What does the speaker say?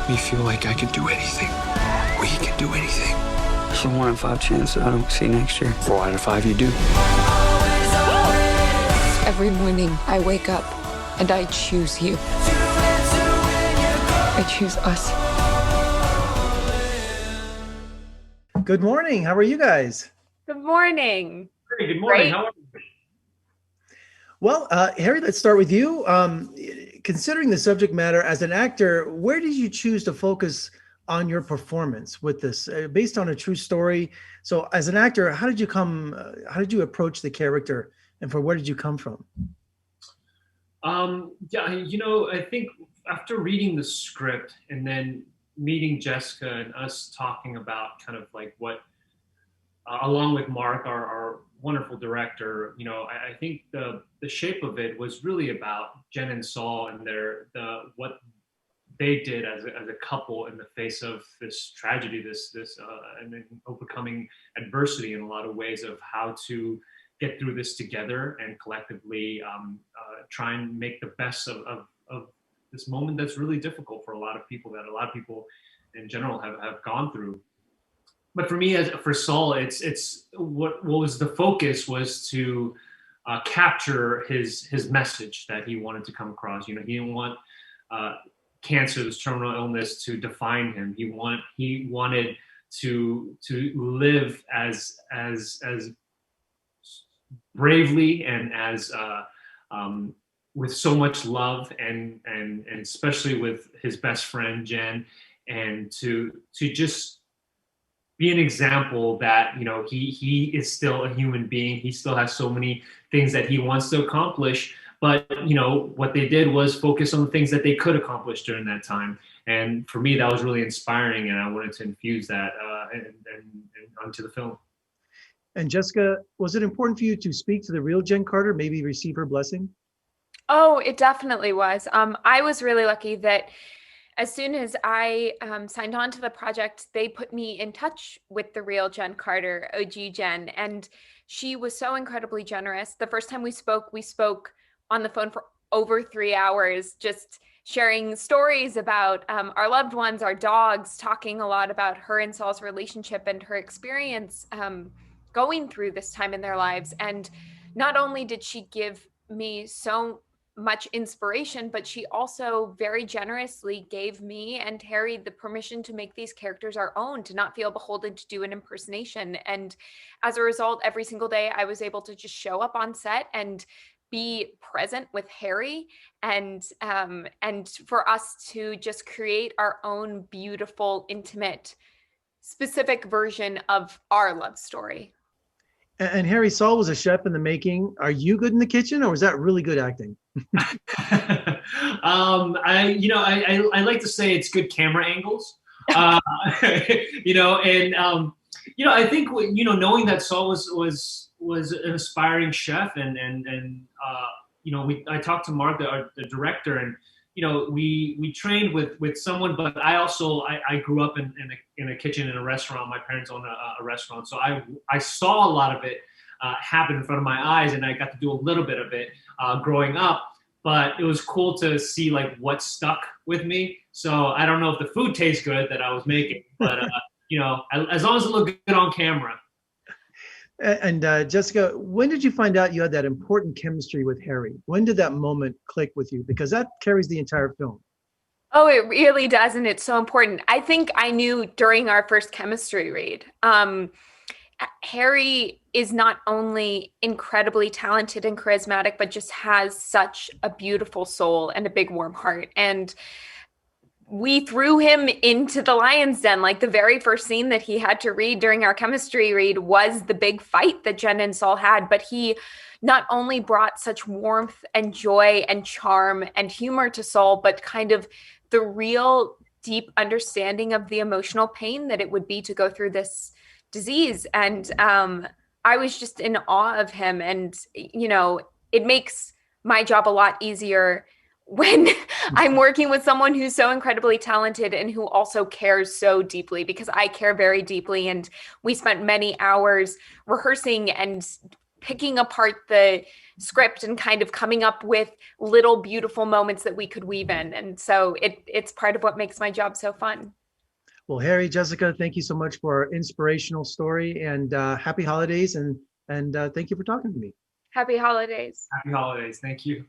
make me feel like I can do anything. We can do anything. It's a 1 in 5 chance that I don't see next year. 4 out of 5 you do. Every morning I wake up and I choose you. I choose us. Good morning. How are you guys? Good morning. Hey, good morning. Great. How are you? Well, Harry, let's start with you. Considering the subject matter as an actor, where did you choose to focus on your performance with this, based on a true story? So, as an actor, how did you approach the character, and where did you come from? I think after reading the script and then meeting Jessica and us talking about kind of like what, along with Mark, our wonderful director, I think the shape of it was really about Jen and Saul and what they did as a couple in the face of this tragedy, and then overcoming adversity in a lot of ways of how to get through this together and collectively try and make the best of this moment that's really difficult for a lot of people, that a lot of people in general have gone through. But for me, for Saul, it's what was the focus was to capture his message that he wanted to come across. He didn't want cancer, this terminal illness, to define him. He wanted to live as bravely and as with so much love and especially with his best friend Jen, and to just be an example that he is still a human being. He still has so many things that he wants to accomplish, but what they did was focus on the things that they could accomplish during that time. And for me, that was really inspiring, and I wanted to infuse that and onto the film. And Jessica, was it important for you to speak to the real Jen Carter, maybe receive her blessing? Oh, it definitely was. I was really lucky that as soon as I signed on to the project, they put me in touch with the real Jen Carter, OG Jen, and she was so incredibly generous. The first time we spoke on the phone for over 3 hours, just sharing stories about our loved ones, our dogs, talking a lot about her and Saul's relationship and her experience going through this time in their lives. And not only did she give me so much inspiration, but she also very generously gave me and Harry the permission to make these characters our own, to not feel beholden to do an impersonation. And as a result, every single day I was able to just show up on set and be present with Harry, and for us to just create our own beautiful, intimate, specific version of our love story. And Harry, Saul was a chef in the making. Are you good in the kitchen, or was that really good acting? I like to say it's good camera angles. I think knowing that Saul was an aspiring chef, I talked to Mark, the director, and we trained with someone, but I grew up in a kitchen in a restaurant. My parents own a restaurant, so I saw a lot of it happen in front of my eyes, and I got to do a little bit of it growing up. But it was cool to see like what stuck with me. So I don't know if the food tastes good that I was making, but as long as it looked good on camera. And Jessica, when did you find out you had that important chemistry with Harry? When did that moment click with you? Because that carries the entire film. Oh, it really does. And it's so important. I think I knew during our first chemistry read. Harry is not only incredibly talented and charismatic, but just has such a beautiful soul and a big warm heart. And we threw him into the lion's den. Like the very first scene that he had to read during our chemistry read was the big fight that Jen and Saul had. But he not only brought such warmth and joy and charm and humor to Saul, but kind of the real deep understanding of the emotional pain that it would be to go through this disease. And I was just in awe of him. And, it makes my job a lot easier when I'm working with someone who's so incredibly talented and who also cares so deeply, because I care very deeply. And we spent many hours rehearsing and picking apart the script and kind of coming up with little beautiful moments that we could weave in. And so it's part of what makes my job so fun. Well, Harry, Jessica, thank you so much for our inspirational story, and happy holidays, and thank you for talking to me. Happy holidays. Happy holidays. Thank you.